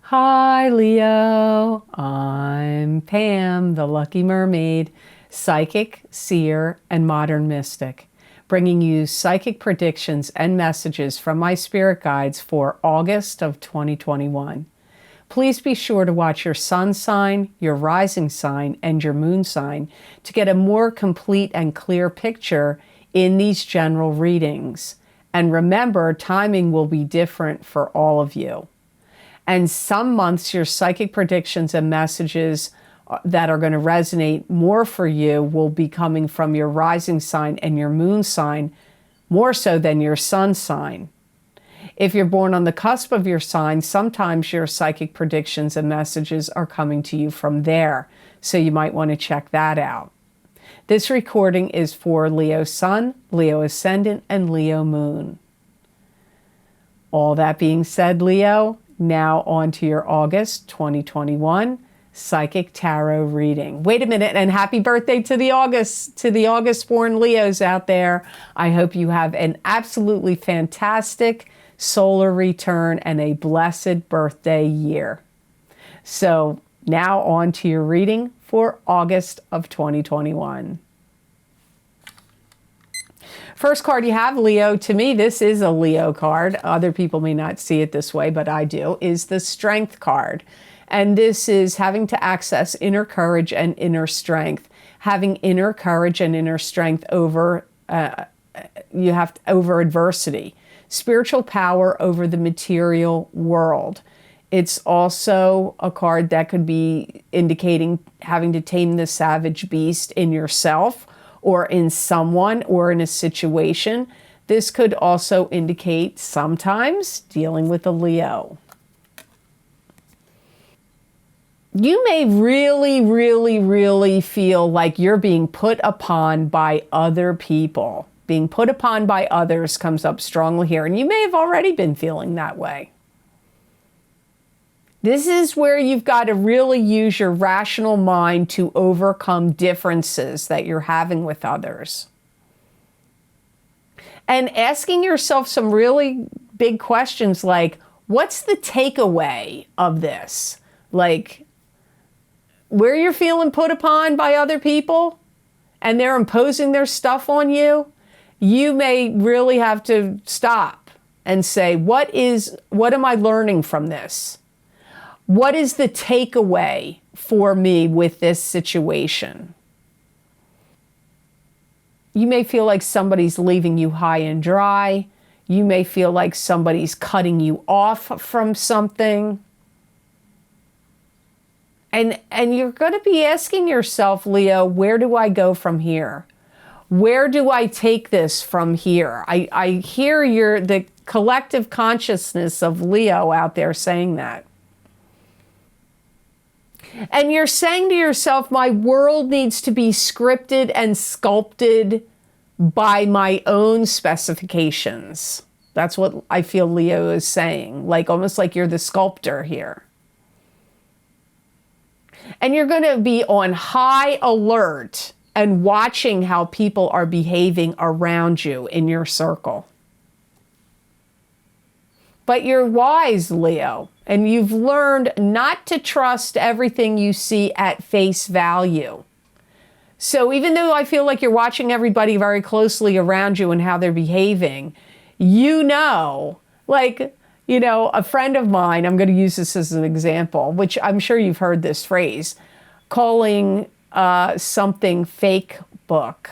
Hi, Leo. I'm Pam, the Lucky Mermaid, psychic, seer, and modern mystic, bringing you psychic predictions and messages from my spirit guides for August of 2021. Please be sure to watch your sun sign, your rising sign, and your moon sign to get a more complete and clear picture in these general readings. And remember, timing will be different for all of you. And some months, your psychic predictions and messages that are going to resonate more for you will be coming from your rising sign and your moon sign, more so than your sun sign. If you're born on the cusp of your sign, sometimes your psychic predictions and messages are coming to you from there. So you might want to check that out. This recording is for Leo Sun, Leo Ascendant, and Leo Moon. All that being said, Leo, now on to your August 2021 Psychic Tarot reading. Wait a minute, and happy birthday to the August born Leos out there. I hope you have an absolutely fantastic solar return and a blessed birthday year. So now on to your reading for August of 2021. First card you have, Leo. To me, this is a Leo card. Other people may not see it this way, but I do, is the Strength card. And this is having to access inner courage and inner strength. Having inner courage and inner strength over over adversity. Spiritual power over the material world. It's also a card that could be indicating having to tame the savage beast in yourself, or in someone, or in a situation. This could also indicate sometimes dealing with a Leo. You may really feel like you're being put upon by other people. Being put upon by others comes up strongly here, and you may have already been feeling that way. This is where you've got to really use your rational mind to overcome differences that you're having with others. And asking yourself some really big questions like, what's the takeaway of this? Like, where you're feeling put upon by other people and they're imposing their stuff on you, you may really have to stop and say, what am I learning from this? What is the takeaway for me with this situation? You may feel like somebody's leaving you high and dry. You may feel like somebody's cutting you off from something. And you're going to be asking yourself, Leo, where do I go from here? Where do I take this from here? I hear the collective consciousness of Leo out there saying that. And you're saying to yourself, my world needs to be scripted and sculpted by my own specifications. That's what I feel Leo is saying, like almost like you're the sculptor here. And you're going to be on high alert and watching how people are behaving around you in your circle. But you're wise, Leo, and you've learned not to trust everything you see at face value. So even though I feel like you're watching everybody very closely around you and how they're behaving, a friend of mine, I'm going to use this as an example, which I'm sure you've heard this phrase, calling something fake book.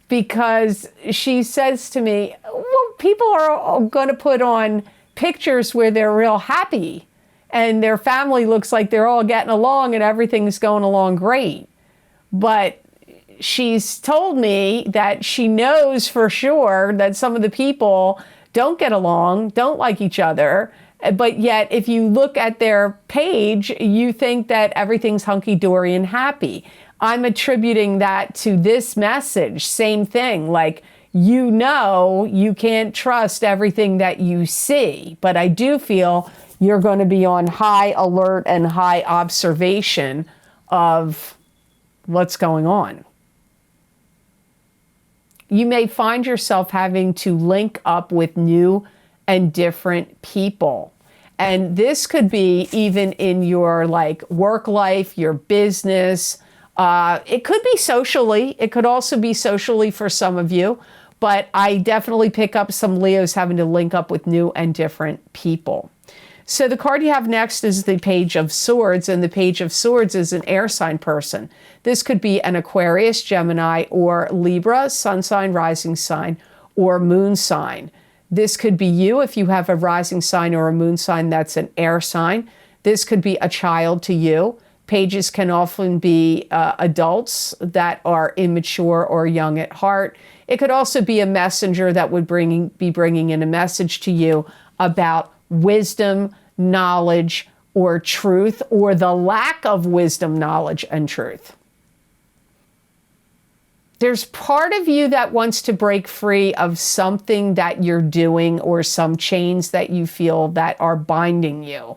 Because she says to me, well, people are going to put on pictures where they're real happy and their family looks like they're all getting along and everything's going along great. But she's told me that she knows for sure that some of the people don't get along, don't like each other. But yet, if you look at their page, you think that everything's hunky-dory and happy. I'm attributing that to this message. Same thing, like, you can't trust everything that you see. But I do feel you're going to be on high alert and high observation of what's going on. You may find yourself having to link up with new and different people. And this could be even in your like work life, your business. It could be socially. It could also be socially for some of you. But I definitely pick up some Leos having to link up with new and different people. So the card you have next is the Page of Swords, and the Page of Swords is an air sign person. This could be an Aquarius, Gemini, or Libra, sun sign, rising sign, or moon sign. This could be you if you have a rising sign or a moon sign that's an air sign. This could be a child to you. Pages can often be adults that are immature or young at heart. It could also be a messenger that would be bringing in a message to you about wisdom, knowledge, or truth, or the lack of wisdom, knowledge, and truth. There's part of you that wants to break free of something that you're doing or some chains that you feel that are binding you.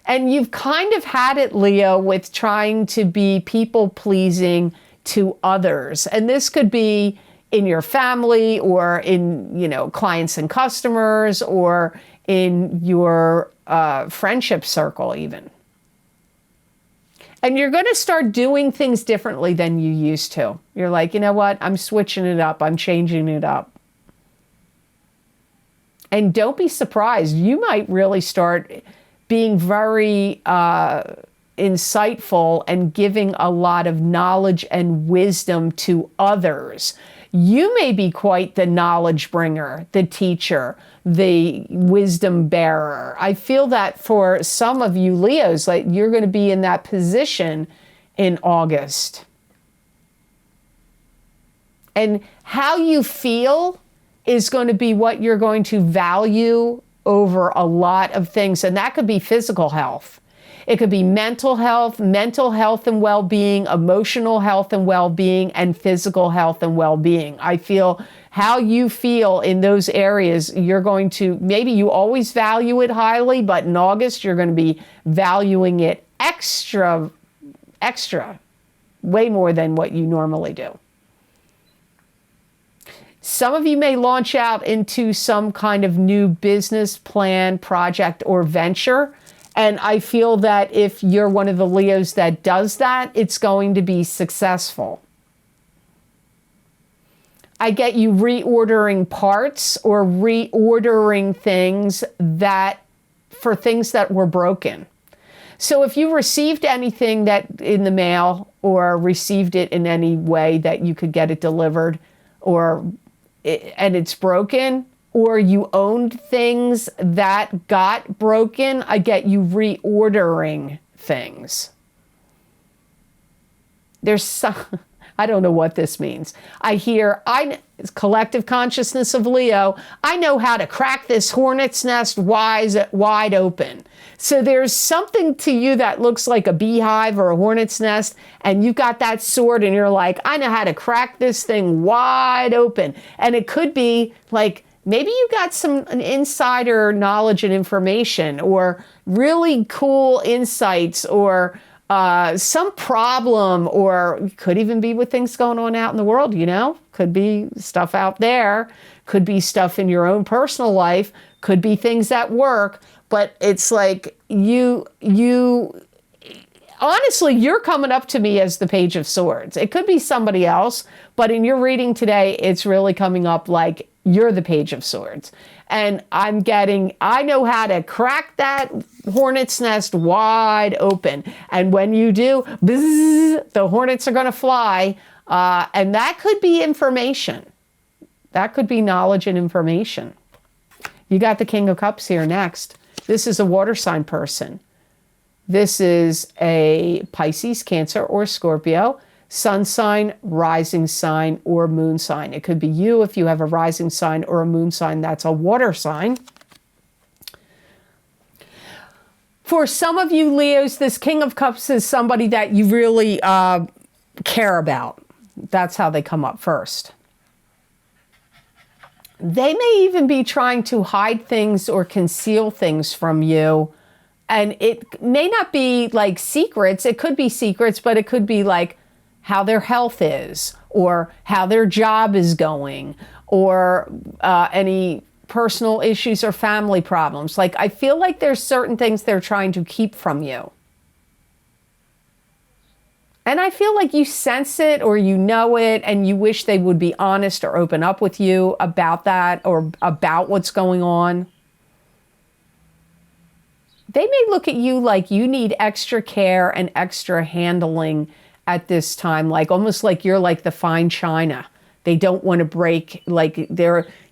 And you've kind of had it, Leo, with trying to be people-pleasing to others. And this could be in your family or in, clients and customers or in your friendship circle even. And you're going to start doing things differently than you used to. You're like, you know what? I'm switching it up. I'm changing it up. And don't be surprised. You might really start being very insightful and giving a lot of knowledge and wisdom to others. You may be quite the knowledge bringer, the teacher, the wisdom bearer. I feel that for some of you Leos, like you're going to be in that position in August. And how you feel is going to be what you're going to value over a lot of things. And that could be physical health. It could be mental health and well-being, emotional health and well-being, and physical health and well-being. I feel how you feel in those areas, you're going to, maybe you always value it highly, but in August, you're going to be valuing it extra, way more than what you normally do. Some of you may launch out into some kind of new business plan, project, or venture. And I feel that if you're one of the Leos that does that, it's going to be successful. I get you reordering parts or reordering things for things that were broken. So if you received anything that in the mail or received it in any way that you could get it delivered and it's broken, or you owned things that got broken, I get you reordering things. There's some, I don't know what this means. I hear, collective consciousness of Leo, I know how to crack this hornet's nest wide open. So there's something to you that looks like a beehive or a hornet's nest, and you've got that sword and you're like, I know how to crack this thing wide open. And it could be like, maybe you got some insider knowledge and information or really cool insights or some problem, or it could even be with things going on out in the world, Could be stuff out there, could be stuff in your own personal life, could be things at work, but it's like honestly, you're coming up to me as the Page of Swords. It could be somebody else, but in your reading today, it's really coming up like you're the Page of Swords. And I know how to crack that hornet's nest wide open. And when you do, bzzz, the hornets are going to fly. And that could be information. That could be knowledge and information. You got the King of Cups here next. This is a water sign person. This is a Pisces, Cancer, or Scorpio, sun sign, rising sign, or moon sign. It could be you if you have a rising sign or a moon sign that's a water sign. For some of you Leos, this King of Cups is somebody that you really care about. That's how they come up first. They may even be trying to hide things or conceal things from you. And it may not be like secrets. It could be secrets, but it could be like how their health is or how their job is going or any personal issues or family problems. Like, I feel like there's certain things they're trying to keep from you. And I feel like you sense it or you know it and you wish they would be honest or open up with you about that or about what's going on. They may look at you like you need extra care and extra handling at this time, like almost like you're like the fine china. They don't want to break, like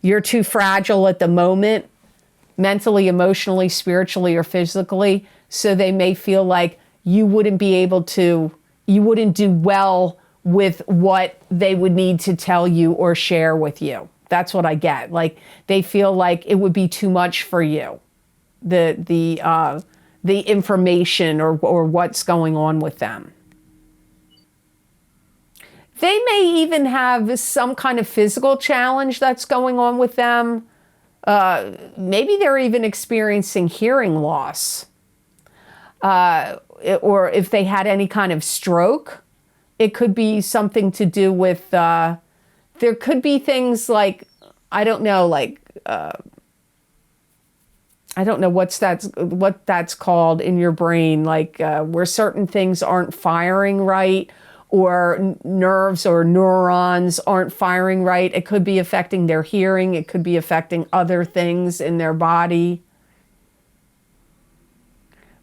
you're too fragile at the moment, mentally, emotionally, spiritually, or physically. So they may feel like you wouldn't do well with what they would need to tell you or share with you. That's what I get. Like, they feel like it would be too much for you, the information or what's going on with them. They may even have some kind of physical challenge that's going on with them. Maybe they're even experiencing hearing loss. Or if they had any kind of stroke, it could be something to do with, there could be things like, I don't know, like, I don't know what that's called in your brain, like where certain things aren't firing right, or nerves or neurons aren't firing right. It could be affecting their hearing. It could be affecting other things in their body.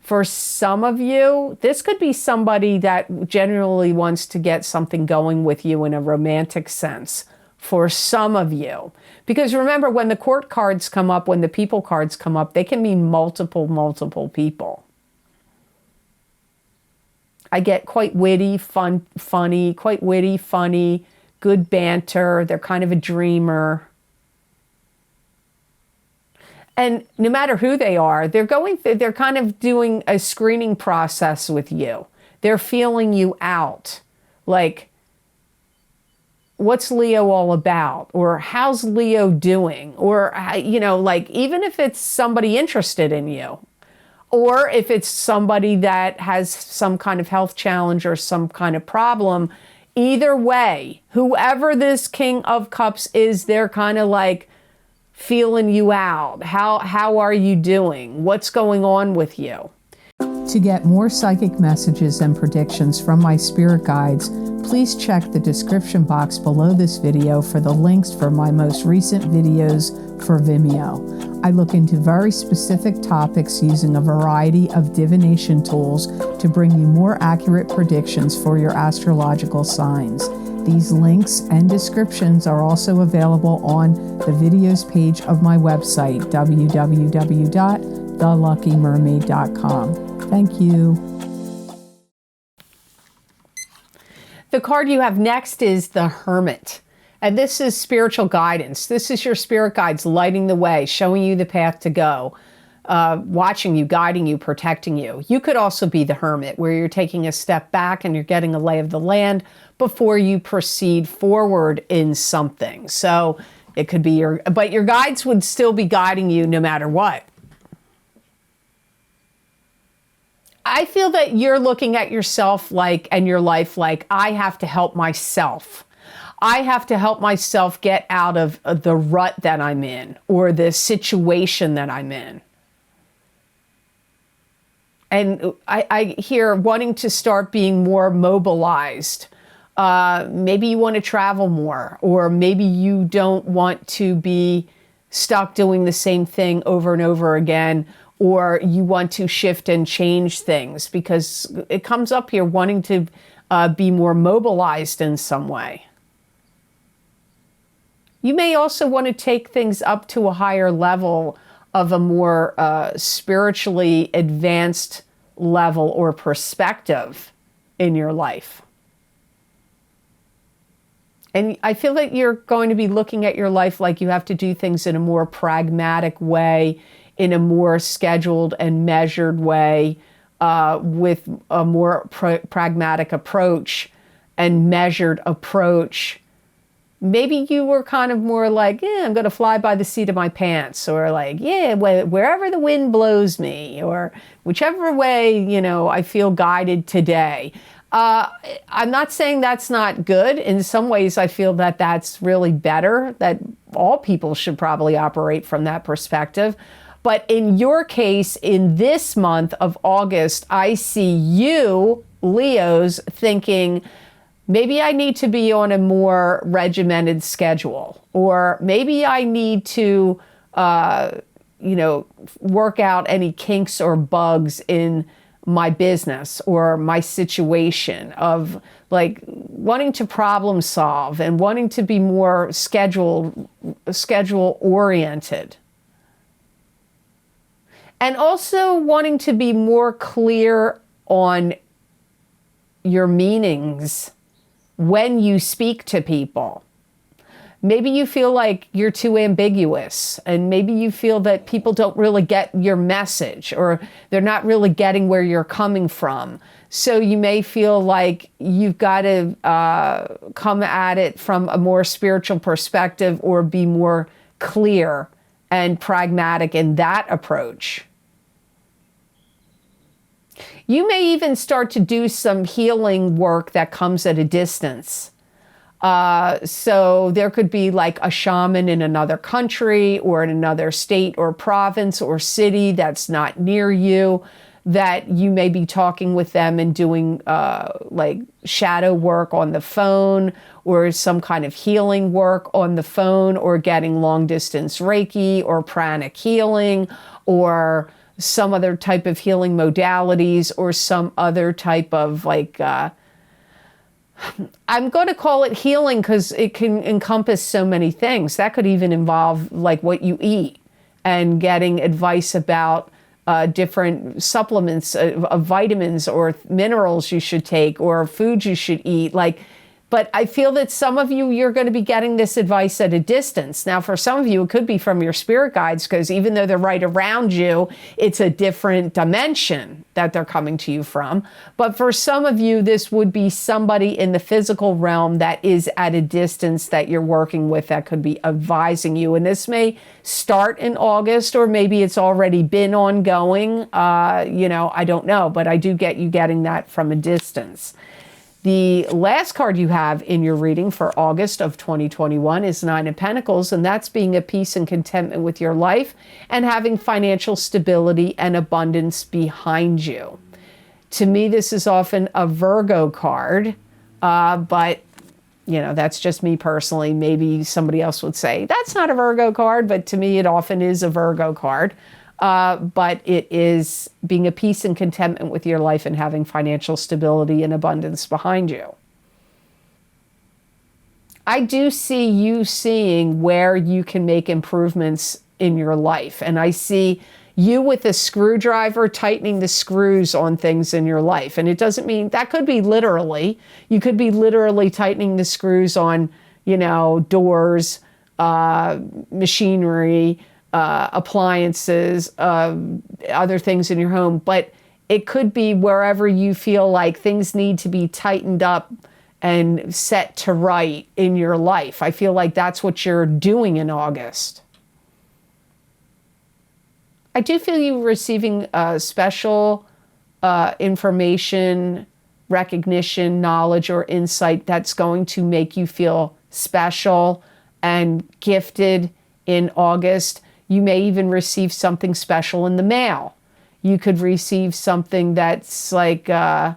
For some of you, this could be somebody that generally wants to get something going with you in a romantic sense. For some of you. Because remember, when the court cards come up, when the people cards come up, they can mean multiple people. I get quite witty, funny, good banter. They're kind of a dreamer. And no matter who they are, they're kind of doing a screening process with you. They're feeling you out. Like, what's Leo all about? Or how's Leo doing? Or, like, even if it's somebody interested in you, or if it's somebody that has some kind of health challenge or some kind of problem, either way, whoever this King of Cups is, they're kind of like feeling you out. How are you doing? What's going on with you? To get more psychic messages and predictions from my spirit guides, please check the description box below this video for the links for my most recent videos for Vimeo. I look into very specific topics using a variety of divination tools to bring you more accurate predictions for your astrological signs. These links and descriptions are also available on the videos page of my website, www.theluckymermaid.com. Thank you. The card you have next is the Hermit. And this is spiritual guidance. This is your spirit guides lighting the way, showing you the path to go, watching you, guiding you, protecting you. You could also be the Hermit, where you're taking a step back and you're getting a lay of the land before you proceed forward in something. So it could be but your guides would still be guiding you no matter what. I feel that you're looking at yourself and your life like, I have to help myself. I have to help myself get out of the rut that I'm in or the situation that I'm in. And I hear wanting to start being more mobilized. Maybe you want to travel more, or maybe you don't want to be stuck doing the same thing over and over again, or you want to shift and change things, because it comes up here wanting to be more mobilized in some way. You may also want to take things up to a higher level of a more spiritually advanced level or perspective in your life. And I feel that you're going to be looking at your life like you have to do things in a more pragmatic way, in a more scheduled and measured way, with a more pragmatic approach and measured approach. Maybe you were kind of more like, I'm going to fly by the seat of my pants, or like, wherever the wind blows me, or whichever way, I feel guided today. I'm not saying that's not good. In some ways, I feel that that's really better, that all people should probably operate from that perspective. But in your case, in this month of August, I see you, Leos, thinking, maybe I need to be on a more regimented schedule, or maybe I need to, work out any kinks or bugs in my business or my situation, of like wanting to problem solve and wanting to be more schedule oriented. And also wanting to be more clear on your meanings when you speak to people. Maybe you feel like you're too ambiguous, and maybe you feel that people don't really get your message, or they're not really getting where you're coming from. So you may feel like you've got to come at it from a more spiritual perspective, or be more clear and pragmatic in that approach. You may even start to do some healing work that comes at a distance. So there could be like a shaman in another country or in another state or province or city that's not near you, that you may be talking with them and doing like shadow work on the phone, or some kind of healing work on the phone, or getting long distance Reiki or pranic healing, or some other type of healing modalities, or some other type of like, I'm going to call it healing because it can encompass so many things. That could even involve like what you eat, and getting advice about different supplements of vitamins or minerals you should take, or foods you should eat. But I feel that some of you, you're going to be getting this advice at a distance. Now, for some of you, it could be from your spirit guides, because even though they're right around you, it's a different dimension that they're coming to you from. But for some of you, this would be somebody in the physical realm that is at a distance that you're working with, that could be advising you. And this may start in August, or maybe it's already been ongoing. I don't know, but I do get you getting that from a distance. The last card you have in your reading for August of 2021 is Nine of Pentacles, and that's being at peace and contentment with your life and having financial stability and abundance behind you. To me, this is often a Virgo card, but that's just me personally. Maybe somebody else would say, that's not a Virgo card, but to me, it often is a Virgo card. But it is being at peace and contentment with your life and having financial stability and abundance behind you. I do see you seeing where you can make improvements in your life. And I see you with a screwdriver tightening the screws on things in your life. And it doesn't mean, that could be literally. You could be literally tightening the screws on, doors, machinery, appliances, other things in your home, but it could be wherever you feel like things need to be tightened up and set to right in your life. I feel like that's what you're doing in August. I do feel you receiving special information, recognition, knowledge, or insight that's going to make you feel special and gifted in August. You may even receive something special in the mail. You could receive something that's like, like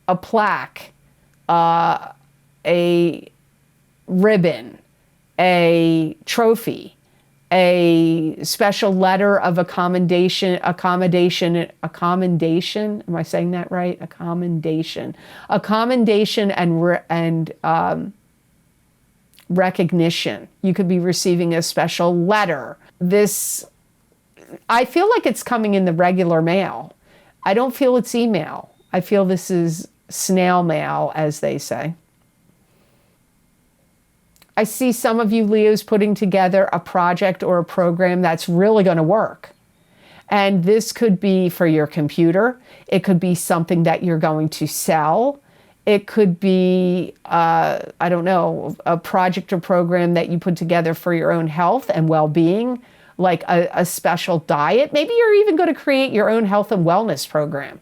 a plaque, a ribbon, a trophy, a special letter of accommodation, am I saying that right? Accommodation and recognition. You could be receiving a special letter. I feel like it's coming in the regular mail. I don't feel it's email. I feel this is snail mail, as they say. I see some of you Leos putting together a project or a program that's really going to work. And this could be for your computer. It could be something that you're going to sell. It could be, a project or program that you put together for your own health and well-being, like a special diet. Maybe you're even going to create your own health and wellness program.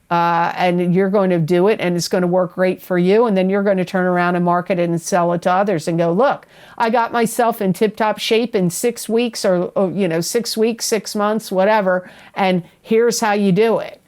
and you're going to do it, and it's going to work great for you, and then you're going to turn around and market it and sell it to others and go, look, I got myself in tip-top shape in 6 weeks, or 6 weeks, 6 months, whatever, and here's how you do it,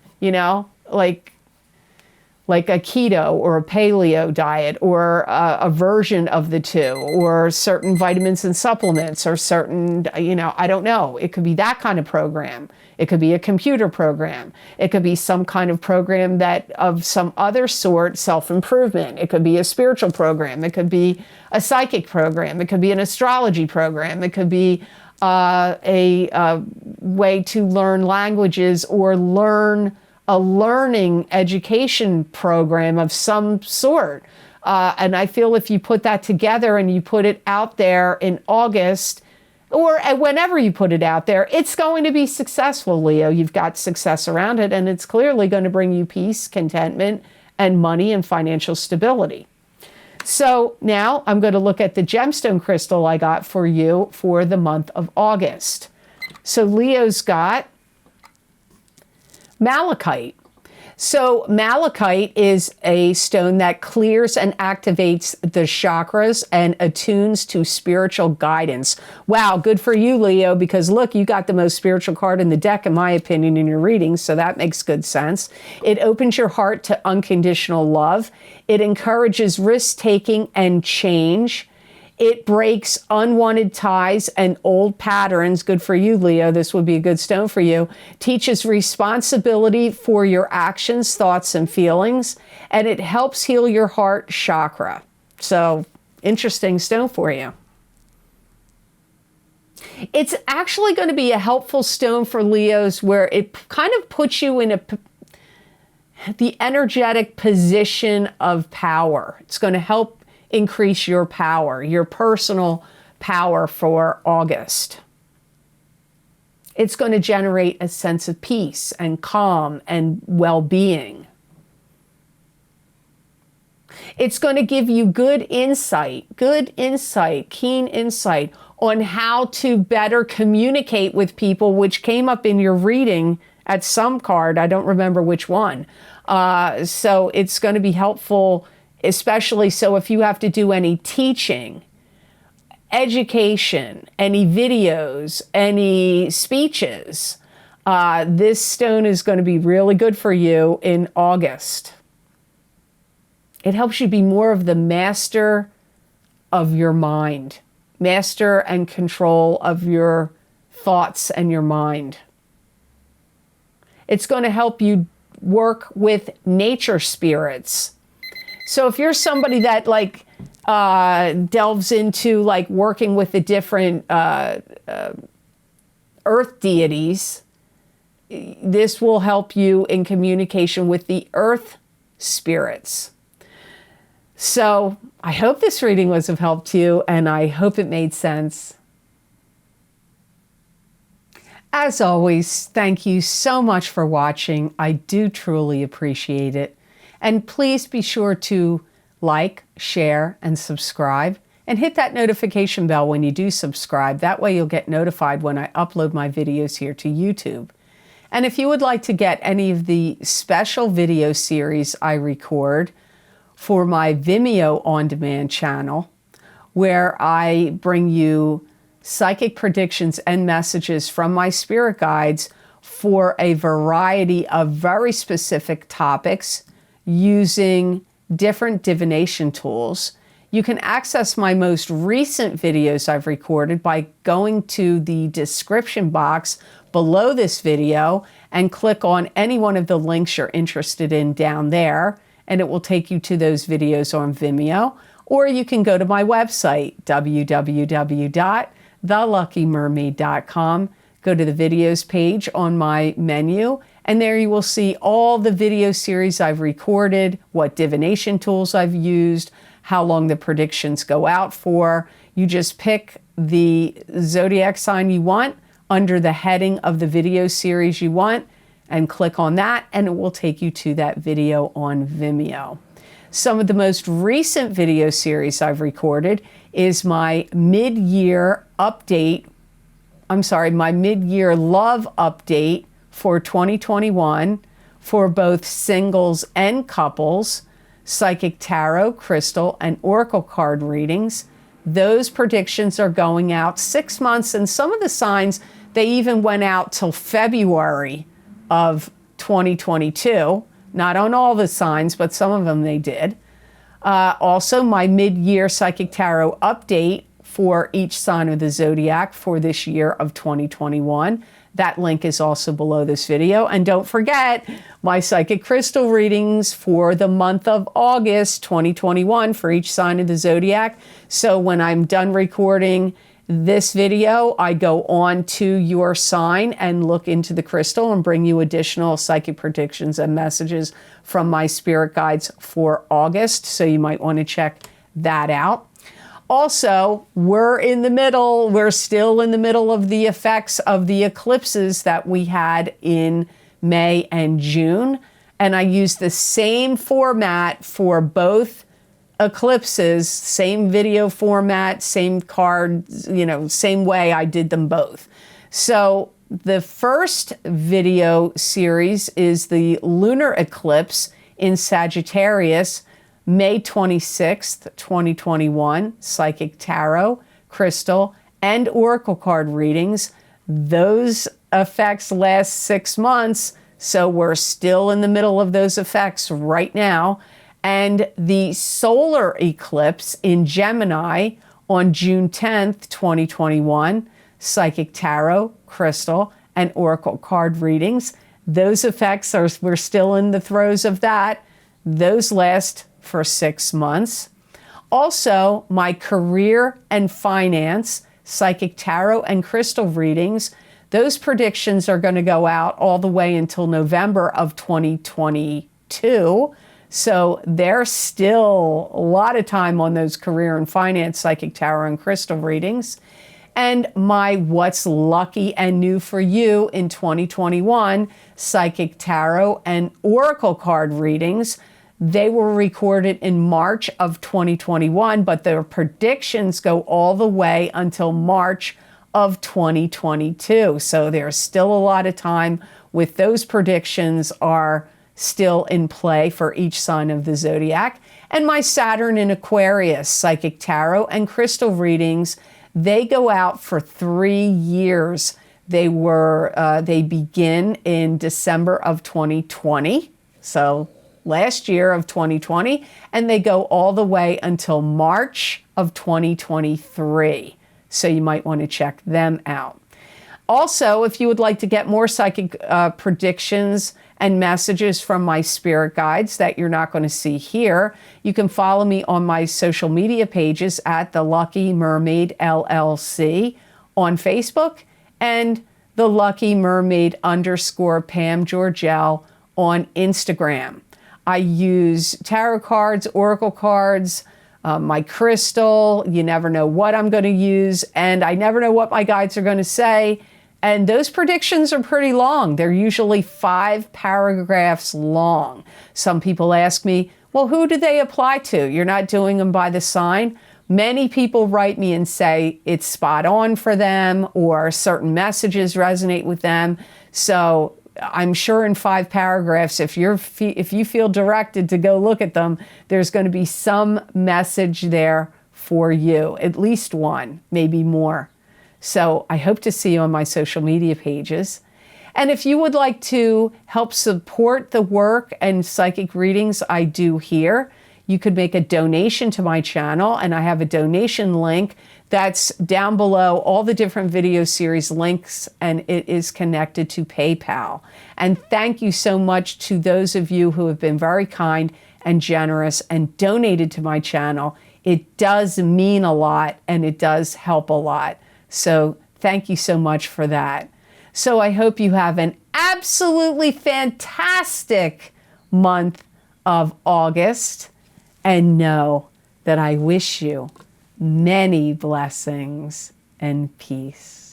like a keto or a paleo diet, or a version of the two, or certain vitamins and supplements, or certain, I don't know. It could be that kind of program. It could be a computer program. It could be some kind of program that of some other sort, self-improvement. It could be a spiritual program. It could be a psychic program. It could be an astrology program. It could be a way to learn languages, or learn a learning education program of some sort. And I feel if you put that together and you put it out there in August, or whenever you put it out there, it's going to be successful, Leo. You've got success around it, and it's clearly going to bring you peace, contentment, and money and financial stability. So now I'm going to look at the gemstone crystal I got for you for the month of August. So Leo's got malachite. So malachite is a stone that clears and activates the chakras and attunes to spiritual guidance. Wow, good for you, Leo, because look, you got the most spiritual card in the deck, in my opinion, in your reading, so that makes good sense. It opens your heart to unconditional love. It encourages risk-taking and change. It breaks unwanted ties and old patterns. Good for you, Leo. This would be a good stone for you. Teaches responsibility for your actions, thoughts, and feelings. And it helps heal your heart chakra. So, interesting stone for you. It's actually going to be a helpful stone for Leos, where it kind of puts you in the energetic position of power. It's going to help increase your power, your personal power for August. It's going to generate a sense of peace and calm and well-being. It's going to give you good insight, keen insight on how to better communicate with people, which came up in your reading at some card. I don't remember which one. So it's going to be helpful, especially so if you have to do any teaching, education, any videos, any speeches, this stone is going to be really good for you in August. It helps you be more of the master of your mind, master and control of your thoughts and your mind. It's going to help you work with nature spirits. So if you're somebody that delves into working with the different earth deities, this will help you in communication with the earth spirits. So I hope this reading was of help to you, and I hope it made sense. As always, thank you so much for watching. I do truly appreciate it. And please be sure to like, share, and subscribe, and hit that notification bell when you do subscribe. That way you'll get notified when I upload my videos here to YouTube. And if you would like to get any of the special video series I record for my Vimeo on-demand channel, where I bring you psychic predictions and messages from my spirit guides for a variety of very specific topics, using different divination tools. You can access my most recent videos I've recorded by going to the description box below this video and click on any one of the links you're interested in down there, and it will take you to those videos on Vimeo. Or you can go to my website, www.theluckymermaid.com, go to the videos page on my menu, and there you will see all the video series I've recorded, what divination tools I've used, how long the predictions go out for. You just pick the zodiac sign you want under the heading of the video series you want and click on that, and it will take you to that video on Vimeo. Some of the most recent video series I've recorded is my mid-year update, my mid-year love update for 2021, for both singles and couples, psychic tarot, crystal, and oracle card readings. Those predictions are going out 6 months, and some of the signs, they even went out till February of 2022. Not on all the signs, but some of them they did. Also, my mid-year psychic tarot update for each sign of the zodiac for this year of 2021. That link is also below this video. And don't forget my psychic crystal readings for the month of August 2021 for each sign of the zodiac. So when I'm done recording this video, I go on to your sign and look into the crystal and bring you additional psychic predictions and messages from my spirit guides for August. So you might want to check that out. Also, we're still in the middle of the effects of the eclipses that we had in May and June. And I used the same format for both eclipses, same video format, same cards, same way I did them both. So the first video series is the lunar eclipse in Sagittarius, May 26th, 2021, psychic tarot, crystal, and oracle card readings. Those effects last 6 months, so we're still in the middle of those effects right now. And the solar eclipse in Gemini on June 10th, 2021, psychic tarot, crystal, and oracle card readings. Those effects we're still in the throes of that. Those last for 6 months. Also, my career and finance, psychic tarot and crystal readings, those predictions are going to go out all the way until November of 2022. So there's still a lot of time on those career and finance, psychic tarot and crystal readings. And my What's Lucky and New for You in 2021, psychic tarot and oracle card readings. They were recorded in March of 2021, but their predictions go all the way until March of 2022. So there's still a lot of time with those predictions are still in play for each sign of the zodiac. And my Saturn in Aquarius, psychic tarot and crystal readings, they go out for 3 years. They begin in December of 2020. So last year of 2020, and they go all the way until March of 2023. So you might want to check them out. Also, if you would like to get more psychic predictions and messages from my spirit guides that you're not going to see here, you can follow me on my social media pages at The Lucky Mermaid LLC on Facebook and The Lucky Mermaid _ Pam Georgel on Instagram. I use tarot cards, oracle cards, my crystal. You never know what I'm going to use, and I never know what my guides are going to say. And those predictions are pretty long. They're usually 5 paragraphs long. Some people ask me, well, who do they apply to? You're not doing them by the sign. Many people write me and say it's spot on for them or certain messages resonate with them. So I'm sure in 5 paragraphs, if you feel directed to go look at them, there's going to be some message there for you, at least one, maybe more. So I hope to see you on my social media pages. And if you would like to help support the work and psychic readings I do here, you could make a donation to my channel, and I have a donation link that's down below all the different video series links, and it is connected to PayPal. And thank you so much to those of you who have been very kind and generous and donated to my channel. It does mean a lot, and it does help a lot. So thank you so much for that. So I hope you have an absolutely fantastic month of August, and know that I wish you many blessings and peace.